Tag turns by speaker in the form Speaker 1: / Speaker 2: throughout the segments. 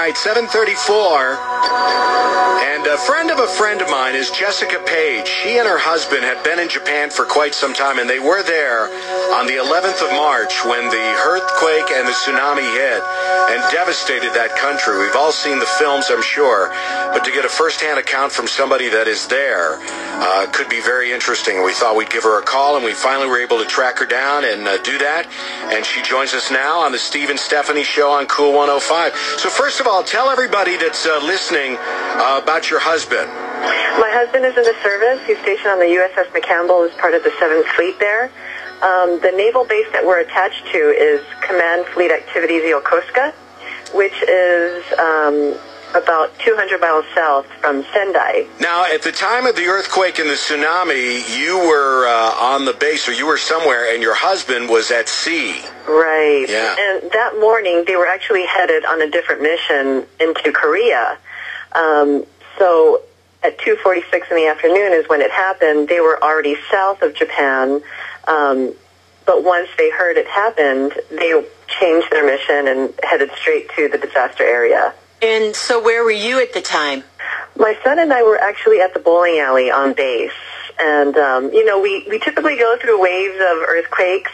Speaker 1: right, 7:34. And a friend of mine is Jessica Page. She and her husband had been in Japan for quite some time, and they were there on the 11th of March when the earthquake and the tsunami hit and devastated that country. We've all seen the films, I'm sure, but to get a first-hand account from somebody that is there could be very interesting. We thought we'd give her a call, and we finally were able to track her down and do that. And she joins us now on the Steve and Stephanie Show on KOOL 105. So first of all, tell everybody that's listening about your husband.
Speaker 2: My husband is in the service. He's stationed on the USS McCampbell as part of the 7th Fleet there. The naval base that we're attached to is Command Fleet Activities Yokosuka, which is about 200 miles south from Sendai.
Speaker 1: Now, at the time of the earthquake and the tsunami, you were on the base, or you were somewhere, and your husband was at sea.
Speaker 2: Right.
Speaker 1: Yeah.
Speaker 2: And that morning, they were actually headed on a different mission into Korea. So at 2:46 in the afternoon is when it happened. They were already south of Japan, but once they heard it happened, they changed their mission and headed straight to the disaster area.
Speaker 3: And so where were you at the time?
Speaker 2: My son and I were actually at the bowling alley on base. And, we typically go through waves of earthquakes.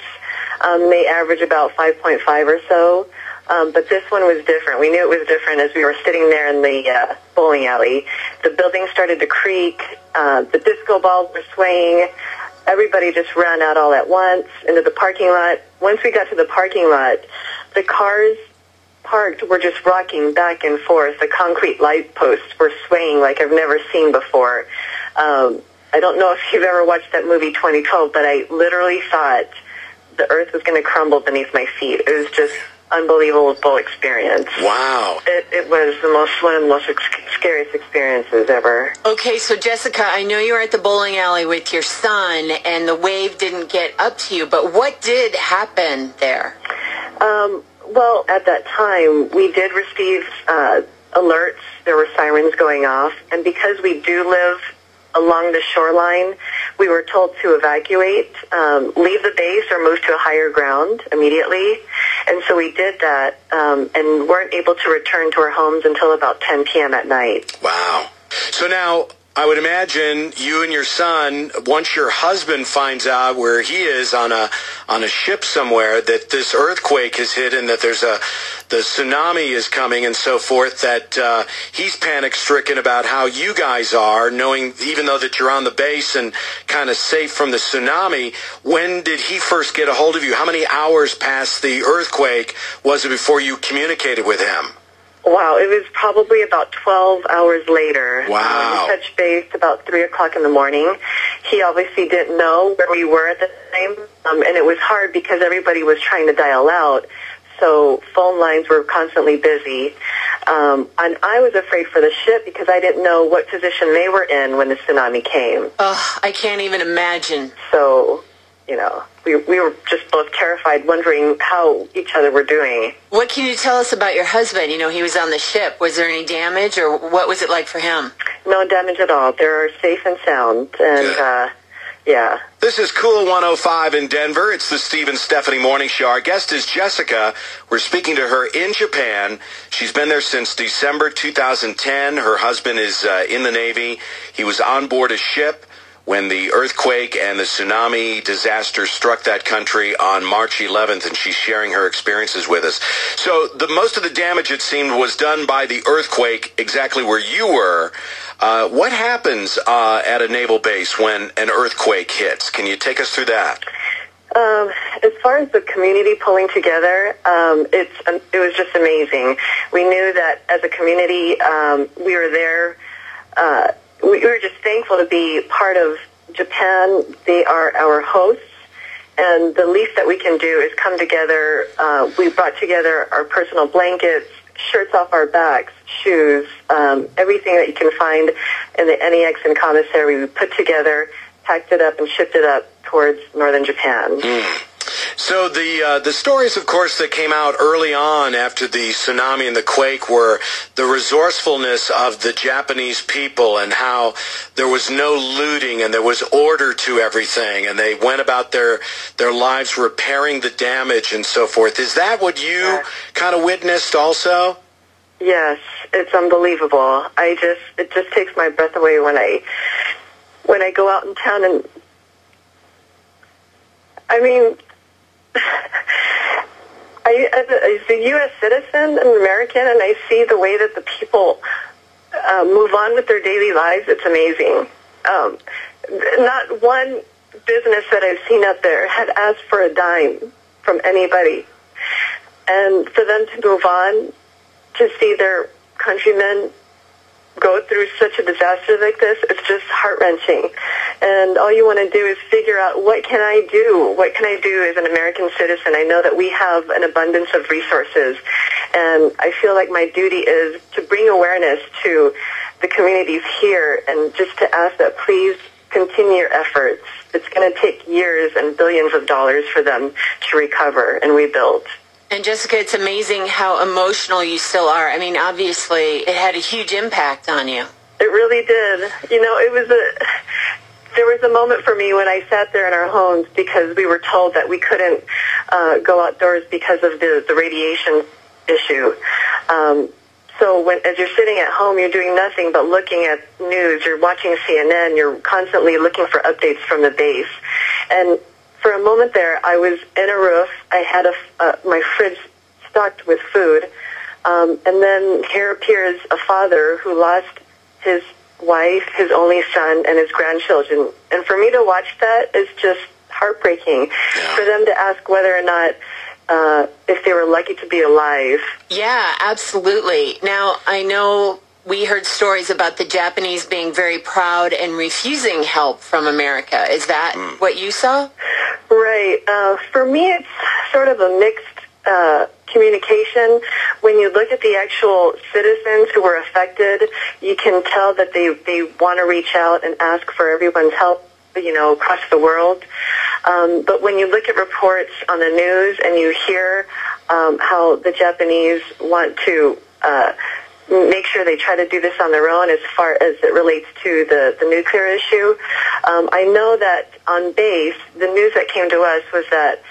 Speaker 2: They average about 5.5 or so. But this one was different. We knew it was different as we were sitting there in the bowling alley. The building started to creak. The disco balls were swaying. Everybody just ran out all at once into the parking lot. Once we got to the parking lot, the cars parked were just rocking back and forth. The concrete light posts were swaying like I've never seen before. I don't know if you've ever watched that movie 2012, but I literally thought the earth was going to crumble beneath my feet. It was just unbelievable experience.
Speaker 1: Wow.
Speaker 2: It was one of the most scariest experiences ever.
Speaker 3: Okay, so Jessica, I know you were at the bowling alley with your son, and the wave didn't get up to you, but what did happen there?
Speaker 2: Well, at that time, we did receive alerts. There were sirens going off, and because we do live along the shoreline, we were told to evacuate, leave the base or move to a higher ground immediately. And so we did that and weren't able to return to our homes until about 10 p.m. at night.
Speaker 1: Wow. So now, I would imagine you and your son, once your husband finds out where he is on a ship somewhere, that this earthquake has hit and that the tsunami is coming and so forth, that he's panic-stricken about how you guys are, knowing even though that you're on the base and kind of safe from the tsunami. When did he first get a hold of you? How many hours past the earthquake was it before you communicated with him?
Speaker 2: Wow, it was probably about 12 hours later.
Speaker 1: Wow.
Speaker 2: We touched base about 3 o'clock in the morning. He obviously didn't know where we were at the time, and it was hard because everybody was trying to dial out, so phone lines were constantly busy. And I was afraid for the ship because I didn't know what position they were in when the tsunami came.
Speaker 3: Oh, I can't even imagine.
Speaker 2: So, we were just both terrified, wondering how each other were doing.
Speaker 3: What can you tell us about your husband? He was on the ship. Was there any damage, or what was it like for him?
Speaker 2: No damage at all. They're safe and sound, and, yeah.
Speaker 1: This is KOOL 105 in Denver. It's the Steve and Stephanie Morning Show. Our guest is Jessica. We're speaking to her in Japan. She's been there since December 2010. Her husband is in the Navy. He was on board a ship when the earthquake and the tsunami disaster struck that country on March 11th, and she's sharing her experiences with us. So most of the damage, it seemed, was done by the earthquake exactly where you were. What happens at a naval base when an earthquake hits? Can you take us through that?
Speaker 2: As far as the community pulling together, it was just amazing. We knew that as a community, we were there. We were just thankful to be part of Japan. They are our hosts, and the least that we can do is come together. We brought together our personal blankets, shirts off our backs, shoes, everything that you can find in the NEX and commissary. We put together, packed it up, and shipped it up towards northern Japan.
Speaker 1: So the stories, of course, that came out early on after the tsunami and the quake were the resourcefulness of the Japanese people and how there was no looting and there was order to everything, and they went about their lives repairing the damage and so forth. Is that what you kind of witnessed also?
Speaker 2: Yes, it's unbelievable. It just takes my breath away when I go out in town, and I mean, as a U.S. citizen, an American, and I see the way that the people move on with their daily lives, it's amazing. Not one business that I've seen out there had asked for a dime from anybody. And for them to move on, to see their countrymen go through such a disaster like this, it's just heart-wrenching. And all you want to do is figure out, what can I do? What can I do as an American citizen? I know that we have an abundance of resources, and I feel like my duty is to bring awareness to the communities here, and just to ask that please continue your efforts. It's going to take years and billions of dollars for them to recover and rebuild.
Speaker 3: And Jessica, it's amazing how emotional you still are. I mean, obviously, it had a huge impact on you.
Speaker 2: It really did. You know, there was a moment for me when I sat there in our homes, because we were told that we couldn't go outdoors because of the radiation issue. So as you're sitting at home, you're doing nothing but looking at news. You're watching CNN. You're constantly looking for updates from the base. And for a moment there, I was in a roof. I had my fridge stocked with food. And then here appears a father who lost his wife, his only son, and his grandchildren. And for me to watch that is just heartbreaking. Yeah. For them to ask whether or not if they were lucky to be alive. Yeah, absolutely. Now, I know we heard stories about the Japanese being very proud and refusing help from America. Is that what you saw? Right. For me, it's sort of a mixed communication. When you look at the actual citizens who were affected, you can tell that they want to reach out and ask for everyone's help, you know, across the world. But when you look at reports on the news and you hear how the Japanese want to make sure they try to do this on their own as far as it relates to the nuclear issue, I know that on base, the news that came to us was that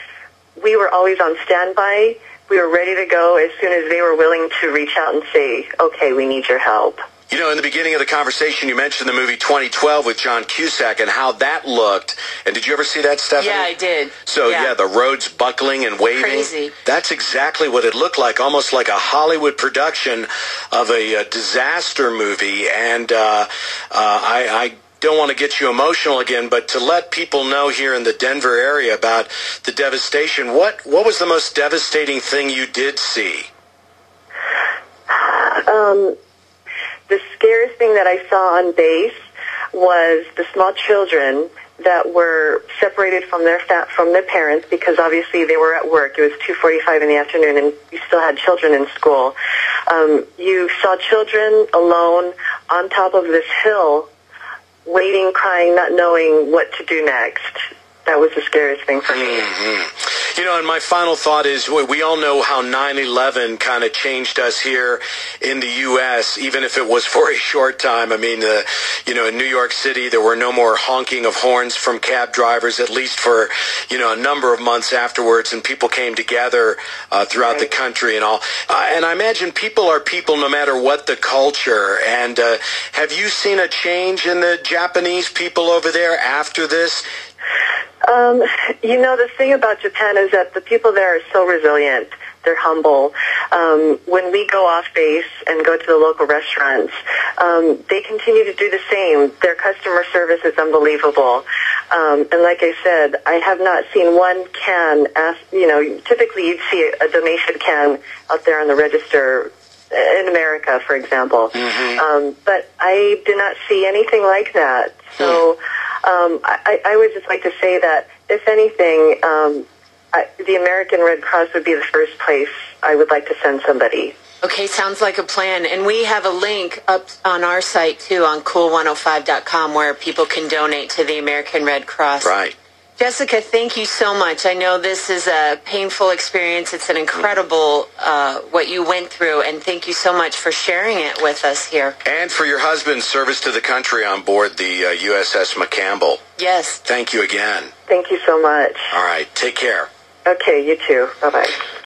Speaker 2: we were always on standby. We were ready to go as soon as they were willing to reach out and say, okay, we need your help.
Speaker 1: You know, in the beginning of the conversation, you mentioned the movie 2012 with John Cusack and how that looked. And did you ever see that, Stephanie?
Speaker 3: Yeah, I did.
Speaker 1: So, yeah, the roads buckling and waving.
Speaker 3: Crazy.
Speaker 1: That's exactly what it looked like, almost like a Hollywood production of a disaster movie. And I don't want to get you emotional again, but to let people know here in the Denver area about the devastation, what was the most devastating thing you did see?
Speaker 2: The scariest thing that I saw on base was the small children that were separated from their parents, because obviously they were at work. It was 2:45 in the afternoon, and you still had children in school. You saw children alone on top of this hill, waiting, crying, not knowing what to do next. That was the scariest thing for me.
Speaker 1: Mm-hmm. You know, and my final thought is we all know how 9/11 kind of changed us here in the U.S., even if it was for a short time. I mean, you know, in New York City, there were no more honking of horns from cab drivers, at least for, you know, a number of months afterwards, and people came together throughout the country and all. And I imagine people are people no matter what the culture. And have you seen a change in the Japanese people over there after this?
Speaker 2: You know, the thing about Japan is that the people there are so resilient. They're humble. When we go off base and go to the local restaurants, they continue to do the same. Their customer service is unbelievable. And like I said, I have not seen one can ask, you know, typically you'd see a donation can out there on the register in America, for example. Mm-hmm. But I did not see anything like that. So I would just like to say that, if anything, the American Red Cross would be the first place I would like to send somebody. Okay, sounds like a plan. And we have a link up on our site, too, on KOOL105.com, where people can donate to the American Red Cross.
Speaker 1: Right.
Speaker 3: Jessica, thank you so much. I know this is a painful experience. It's an incredible what you went through, and thank you so much for sharing it with us here.
Speaker 1: And for your husband's service to the country on board the USS McCampbell.
Speaker 3: Yes.
Speaker 1: Thank you again.
Speaker 2: Thank you so much.
Speaker 1: All right. Take care.
Speaker 2: Okay, you too. Bye-bye.